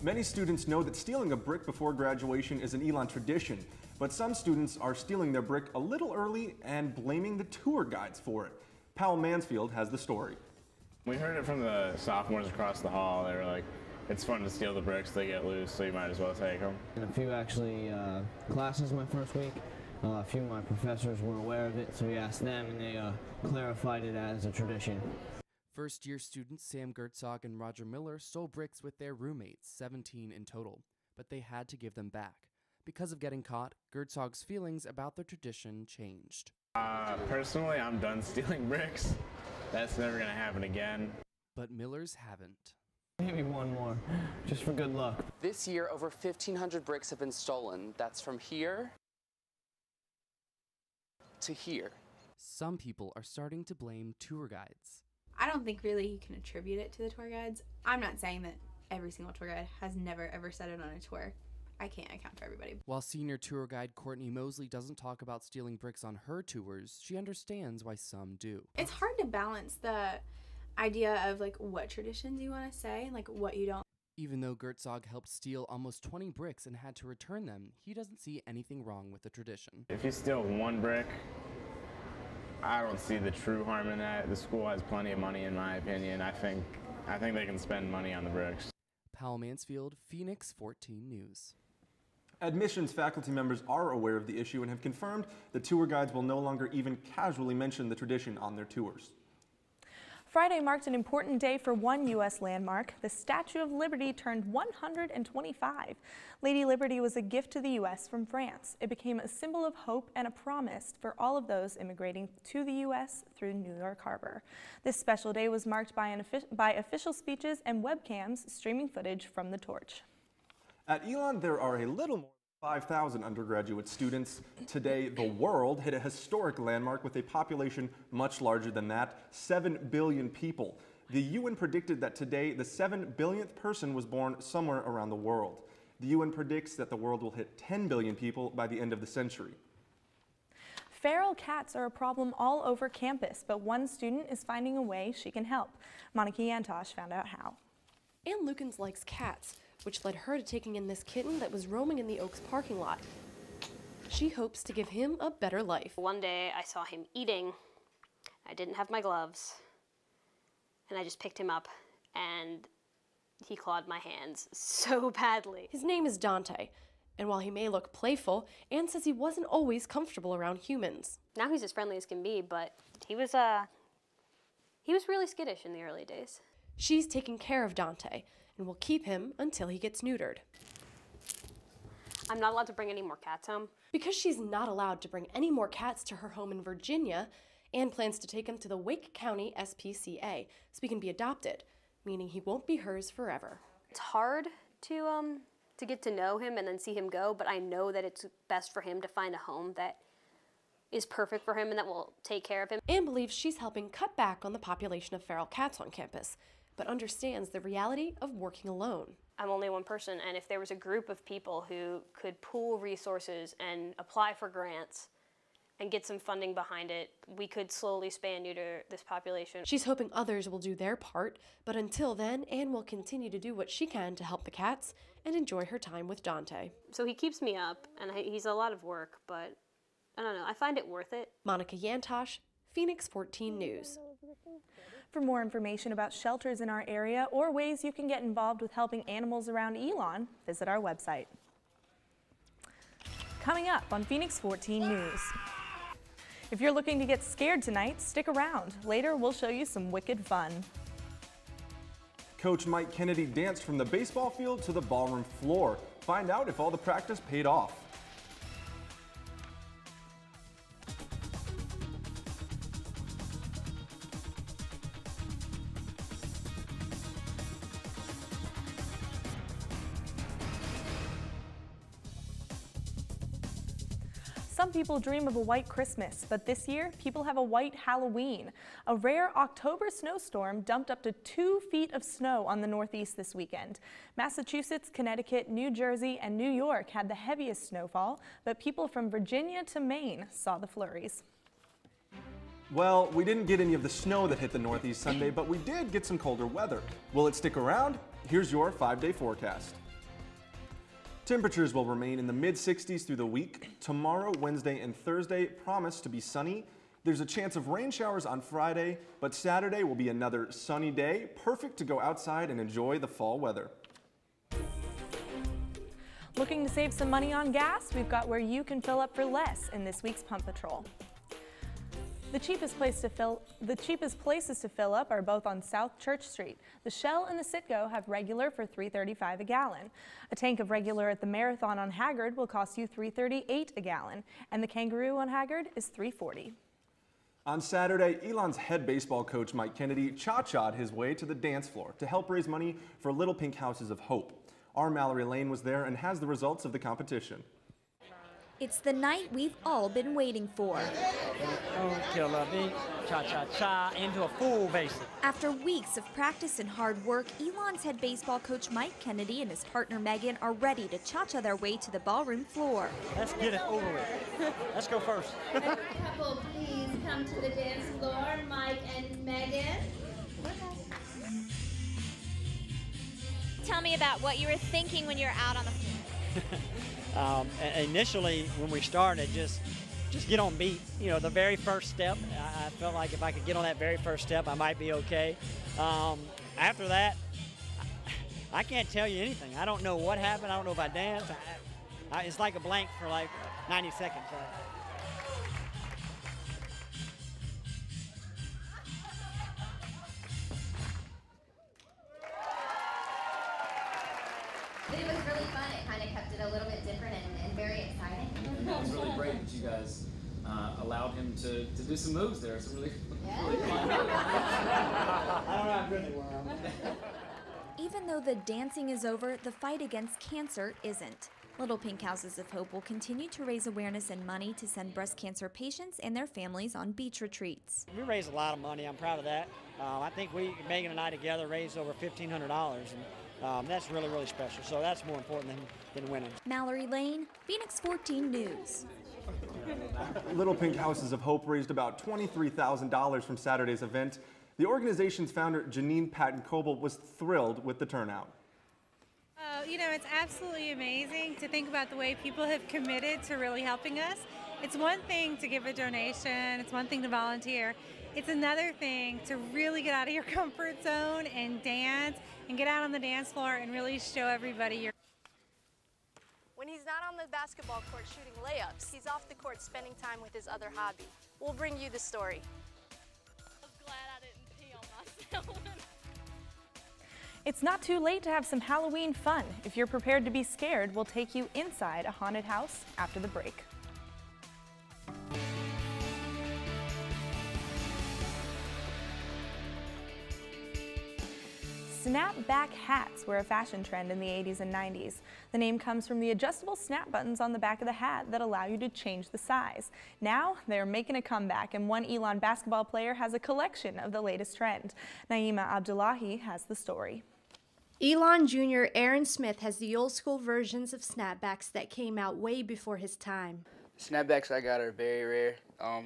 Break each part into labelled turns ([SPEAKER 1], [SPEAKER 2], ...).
[SPEAKER 1] Many students know that stealing a brick before graduation is an Elon tradition, but some students are stealing their brick a little early and blaming the tour guides for it. Powell Mansfield has the story.
[SPEAKER 2] We heard it from the sophomores across the hall. They were like, it's fun to steal the bricks, they get loose, so you might as well take them.
[SPEAKER 3] In a few classes my first week, a few of my professors were aware of it, so we asked them and they clarified it as a tradition.
[SPEAKER 4] First-year students Sam Gertzog and Roger Miller stole bricks with their roommates, 17 in total, but they had to give them back. Because of getting caught, Gertzog's feelings about the tradition changed.
[SPEAKER 2] Personally, I'm done stealing bricks. That's never going to happen again.
[SPEAKER 4] But Miller's haven't.
[SPEAKER 3] Maybe one more, just for good luck.
[SPEAKER 5] This year, over 1,500 bricks have been stolen. That's from here to here.
[SPEAKER 4] Some people are starting to blame tour guides.
[SPEAKER 6] I don't think really you can attribute it to the tour guides. I'm not saying that every single tour guide has never ever said it on a tour. I can't account for everybody.
[SPEAKER 4] While senior tour guide Courtney Mosley doesn't talk about stealing bricks on her tours, she understands why some do.
[SPEAKER 6] It's hard to balance the idea of like what traditions you want to say and like what you don't.
[SPEAKER 4] Even though Gertzog helped steal almost 20 bricks and had to return them, he doesn't see anything wrong with the tradition.
[SPEAKER 2] If you steal one brick, I don't see the true harm in that. The school has plenty of money, in my opinion. I think they can spend money on the bricks.
[SPEAKER 4] Powell Mansfield, Phoenix14 News.
[SPEAKER 1] Admissions faculty members are aware of the issue and have confirmed that tour guides will no longer even casually mention the tradition on their tours.
[SPEAKER 7] Friday marked an important day for one U.S. landmark. The Statue of Liberty turned 125. Lady Liberty was a gift to the U.S. from France. It became a symbol of hope and a promise for all of those immigrating to the U.S. through New York Harbor. This special day was marked by official speeches and webcams streaming footage from the torch. At
[SPEAKER 1] Elon, there are a little more than 5,000 undergraduate students. Today, the world hit a historic landmark with a population much larger than that, 7 billion people. The UN predicted that today, the 7 billionth person was born somewhere around the world. The UN predicts that the world will hit 10 billion people by the end of the century.
[SPEAKER 7] Feral cats are a problem all over campus, but one student is finding a way she can help. Monica Yantosh found out how.
[SPEAKER 8] Ann Lukens likes cats, which led her to taking in this kitten that was roaming in the Oaks parking lot. She hopes to give him a better life.
[SPEAKER 9] One day I saw him eating. I didn't have my gloves, and I just picked him up, and he clawed my hands so badly.
[SPEAKER 8] His name is Dante, and while he may look playful, Ann says he wasn't always comfortable around humans.
[SPEAKER 9] Now he's as friendly as can be, but he was really skittish in the early days.
[SPEAKER 8] She's taking care of Dante and will keep him until he gets neutered.
[SPEAKER 9] I'm not allowed to bring any more cats home.
[SPEAKER 8] Because she's not allowed to bring any more cats to her home in Virginia, Ann plans to take him to the Wake County SPCA so he can be adopted, meaning he won't be hers forever.
[SPEAKER 9] It's hard to get to know him and then see him go, but I know that it's best for him to find a home that is perfect for him and that will take care of him.
[SPEAKER 8] Ann believes she's helping cut back on the population of feral cats on campus, but understands the reality of working alone.
[SPEAKER 9] I'm only one person, and if there was a group of people who could pool resources and apply for grants and get some funding behind it, we could slowly spay and neuter this population.
[SPEAKER 8] She's hoping others will do their part, but until then, Ann will continue to do what she can to help the cats and enjoy her time with Dante.
[SPEAKER 9] So he keeps me up, and he's a lot of work, but I don't know, I find it worth it.
[SPEAKER 8] Monica Yantosh, Phoenix14 News.
[SPEAKER 7] For more information about shelters in our area or ways you can get involved with helping animals around Elon, visit our website. Coming up on Phoenix14 News. If you're looking to get scared tonight, stick around. Later, we'll show you some wicked fun.
[SPEAKER 1] Coach Mike Kennedy danced from the baseball field to the ballroom floor. Find out if all the practice paid off.
[SPEAKER 7] Some people dream of a white Christmas, but this year, people have a white Halloween. A rare October snowstorm dumped up to 2 feet of snow on the Northeast this weekend. Massachusetts, Connecticut, New Jersey, and New York had the heaviest snowfall, but people from Virginia to Maine saw the flurries.
[SPEAKER 1] Well, we didn't get any of the snow that hit the Northeast Sunday, but we did get some colder weather. Will it stick around? Here's your 5-day forecast. Temperatures will remain in the mid-60s through the week. Tomorrow, Wednesday, and Thursday promise to be sunny. There's a chance of rain showers on Friday, but Saturday will be another sunny day, perfect to go outside and enjoy the fall weather.
[SPEAKER 7] Looking to save some money on gas? We've got where you can fill up for less in this week's Pump Patrol. The cheapest places to fill up are both on South Church Street. The Shell and the Citgo have regular for $3.35 a gallon. A tank of regular at the Marathon on Haggard will cost you $3.38 a gallon, and the Kangaroo on Haggard is $3.40.
[SPEAKER 1] On Saturday, Elon's head baseball coach Mike Kennedy cha-cha'd his way to the dance floor to help raise money for Little Pink Houses of Hope. Our Mallory Lane was there and has the results of the competition.
[SPEAKER 10] It's the night we've all been waiting for.
[SPEAKER 11] Cha-cha-cha into a full basic.
[SPEAKER 10] After weeks of practice and hard work, Elon's head baseball coach Mike Kennedy and his partner Megan are ready to cha-cha their way to the ballroom floor.
[SPEAKER 11] Let's get it over with. Let's go first.
[SPEAKER 12] Couple, please come to the dance floor, Mike and Megan.
[SPEAKER 10] Tell me about what you were thinking when you were out on the floor.
[SPEAKER 11] Initially, when we started, just get on beat. You know, the very first step, I felt like if I could get on that very first step, I might be okay. After that, I can't tell you anything. I don't know what happened. I don't know if I danced. It's like a blank for like 90 seconds.
[SPEAKER 12] It was really fun. It kind of kept it a little bit different and very exciting.
[SPEAKER 13] It's really great that you guys allowed him to do some moves there. It's really fun.
[SPEAKER 11] I don't know how good they were.
[SPEAKER 10] Even though the dancing is over, the fight against cancer isn't. Little Pink Houses of Hope will continue to raise awareness and money to send breast cancer patients and their families on beach retreats.
[SPEAKER 11] We raised a lot of money. I'm proud of that. I think Megan and I together raised over $1,500, and that's really, really special. So that's more important than winning.
[SPEAKER 10] Mallory Lane, Phoenix14 News.
[SPEAKER 1] Little Pink Houses of Hope raised about $23,000 from Saturday's event. The organization's founder, Janine Patton-Coble, was thrilled with the turnout.
[SPEAKER 14] You know, it's absolutely amazing to think about the way people have committed to really helping us. It's one thing to give a donation, it's one thing to volunteer. It's another thing to really get out of your comfort zone and dance and get out on the dance floor and really show everybody your.
[SPEAKER 15] When he's not on the basketball court shooting layups, he's off the court spending time with his other hobby. We'll bring you the story.
[SPEAKER 16] I'm glad I didn't pee on myself.
[SPEAKER 7] It's not too late to have some Halloween fun. If you're prepared to be scared, we'll take you inside a haunted house after the break. Snapback hats were a fashion trend in the 80s and 90s. The name comes from the adjustable snap buttons on the back of the hat that allow you to change the size. Now they're making a comeback, and one Elon basketball player has a collection of the latest trend. Naima Abdullahi has the story.
[SPEAKER 8] Elon Jr. Aaron Smith has the old school versions of snapbacks that came out way before his time.
[SPEAKER 17] Snapbacks I got are very rare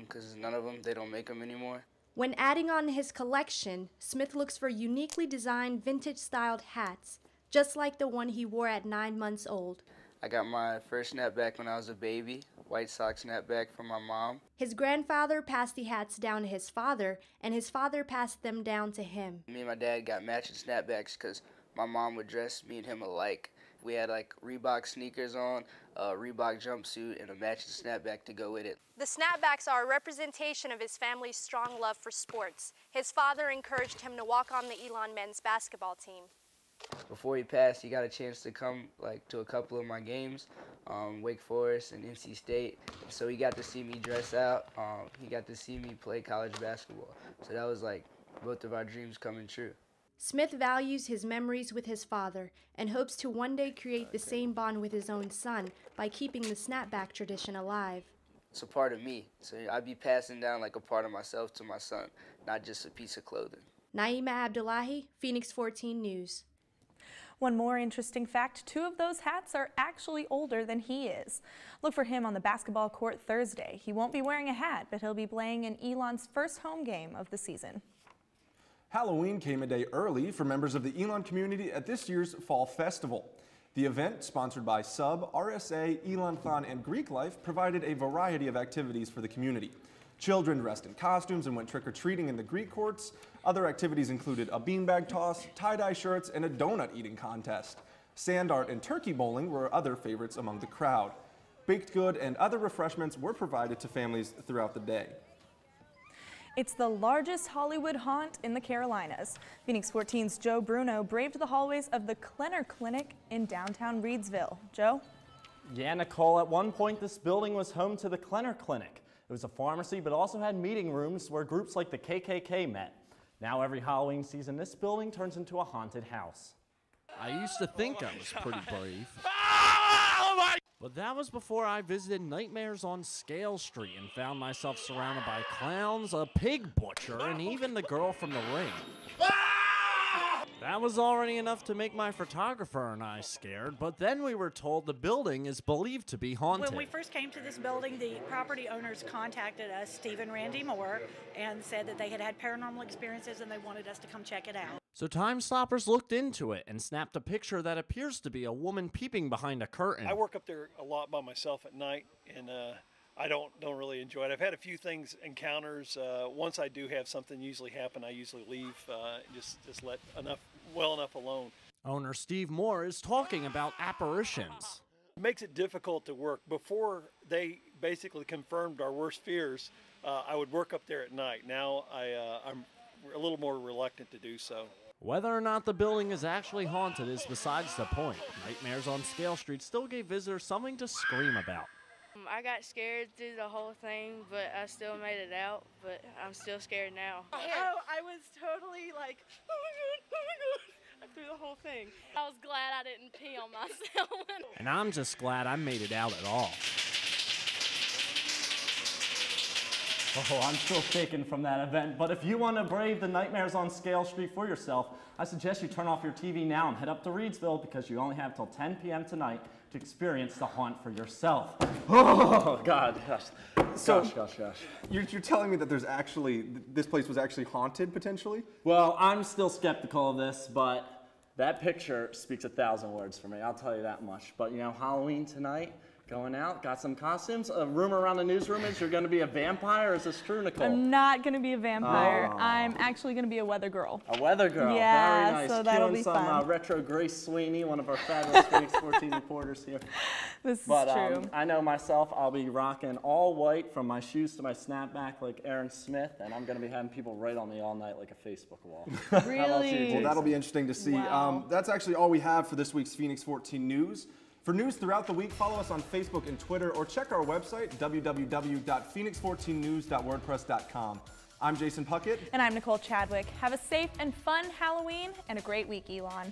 [SPEAKER 17] because none of them, they don't make them anymore.
[SPEAKER 8] When adding on his collection, Smith looks for uniquely designed vintage-styled hats, just like the one he wore at 9 months old.
[SPEAKER 17] I got my first snapback when I was a baby, White Sox snapback from my mom.
[SPEAKER 8] His grandfather passed the hats down to his father, and his father passed them down to him.
[SPEAKER 17] Me and my dad got matching snapbacks because my mom would dress me and him alike. We had like Reebok sneakers on, a Reebok jumpsuit, and a matching snapback to go with it.
[SPEAKER 15] The snapbacks are a representation of his family's strong love for sports. His father encouraged him to walk on the Elon men's basketball team.
[SPEAKER 17] Before he passed, he got a chance to come to a couple of my games, Wake Forest and NC State. So he got to see me dress out. He got to see me play college basketball. So that was like both of our dreams coming true.
[SPEAKER 8] Smith values his memories with his father and hopes to one day create the same bond with his own son by keeping the snapback tradition alive.
[SPEAKER 17] It's a part of me, so I'd be passing down like a part of myself to my son, not just a piece of clothing.
[SPEAKER 8] Naima Abdullahi, Phoenix14 News.
[SPEAKER 7] One more interesting fact, 2 of those hats are actually older than he is. Look for him on the basketball court Thursday. He won't be wearing a hat, but he'll be playing in Elon's first home game of the season. Halloween came a day early for members of the Elon community at this year's Fall Festival.
[SPEAKER 1] The event, sponsored by Sub, RSA, Elon Thon, and Greek Life, provided a variety of activities for the community. Children dressed in costumes and went trick-or-treating in the Greek courts. Other activities included a beanbag toss, tie-dye shirts, and a donut eating contest. Sand art and turkey bowling were other favorites among the crowd. Baked good and other refreshments were provided to families throughout the day.
[SPEAKER 7] It's the largest Hollywood haunt in the Carolinas. Phoenix 14's Joe Bruno braved the hallways of the Klenner Clinic in downtown Reedsville. Joe?
[SPEAKER 18] Yeah, Nicole, at one point this building was home to the Klenner Clinic. It was a pharmacy, but also had meeting rooms where groups like the KKK met. Now every Halloween season, this building turns into a haunted house.
[SPEAKER 19] I used to think I was pretty brave. But that was before I visited Nightmares on Scale Street and found myself surrounded by clowns, a pig butcher, and even the girl from The Ring. That was already enough to make my photographer and I scared, but then we were told the building is believed to be haunted.
[SPEAKER 20] When we first came to this building, the property owners contacted us, Steve and Randy Moore, and said that they had had paranormal experiences and they wanted us to come check it out.
[SPEAKER 19] So Time Stoppers looked into it and snapped a picture that appears to be a woman peeping behind a curtain.
[SPEAKER 21] I work up there a lot by myself at night, and I don't really enjoy it. I've had a few encounters. Once I do have something usually happen, I usually leave, just let well enough alone.
[SPEAKER 19] Owner Steve Moore is talking about apparitions.
[SPEAKER 21] It makes it difficult to work. Before they basically confirmed our worst fears, I would work up there at night. Now I'm a little more reluctant to do so.
[SPEAKER 19] Whether or not the building is actually haunted is besides the point. Nightmares on Scale Street still gave visitors something to scream about.
[SPEAKER 22] I got scared through the whole thing, but I still made it out, but I'm still scared now.
[SPEAKER 23] Oh, I was totally like, oh my God, through the whole thing.
[SPEAKER 16] I was glad I didn't pee on myself.
[SPEAKER 19] And I'm just glad I made it out at all.
[SPEAKER 18] Oh, I'm still shaking from that event, but if you want to brave the Nightmares on Scale Street for yourself, I suggest you turn off your TV now and head up to Reedsville because you only have till 10 p.m. tonight to experience the haunt for yourself. Oh, God, gosh. Gosh.
[SPEAKER 1] You're telling me that this place was actually haunted, potentially?
[SPEAKER 18] Well, I'm still skeptical of this, but that picture speaks 1,000 words for me, I'll tell you that much. But, you know, Halloween tonight, going out, got some costumes. A rumor around the newsroom is you're going to be a vampire. Is this true, Nicole?
[SPEAKER 7] I'm not going to be a vampire.
[SPEAKER 18] Oh.
[SPEAKER 7] I'm actually going to be a weather girl.
[SPEAKER 18] A weather girl.
[SPEAKER 7] Yeah,
[SPEAKER 18] very nice.
[SPEAKER 7] so that'll be
[SPEAKER 18] some
[SPEAKER 7] fun.
[SPEAKER 15] Retro Grace Sweeney, one of our fabulous Phoenix 14 reporters here.
[SPEAKER 7] This is
[SPEAKER 18] true.
[SPEAKER 15] I know myself, I'll be rocking all white from my shoes to my snapback like Aaron Smith, and I'm going to be having people write on me all night like a Facebook wall.
[SPEAKER 7] Really?
[SPEAKER 1] Well, that'll be interesting to see.
[SPEAKER 7] Wow.
[SPEAKER 1] That's actually all we have for this week's Phoenix 14 News. For news throughout the week, follow us on Facebook and Twitter, or check our website, www.phoenix14news.wordpress.com. I'm Jason Puckett.
[SPEAKER 7] And I'm Nicole Chadwick. Have a safe and fun Halloween and a great week, Elon.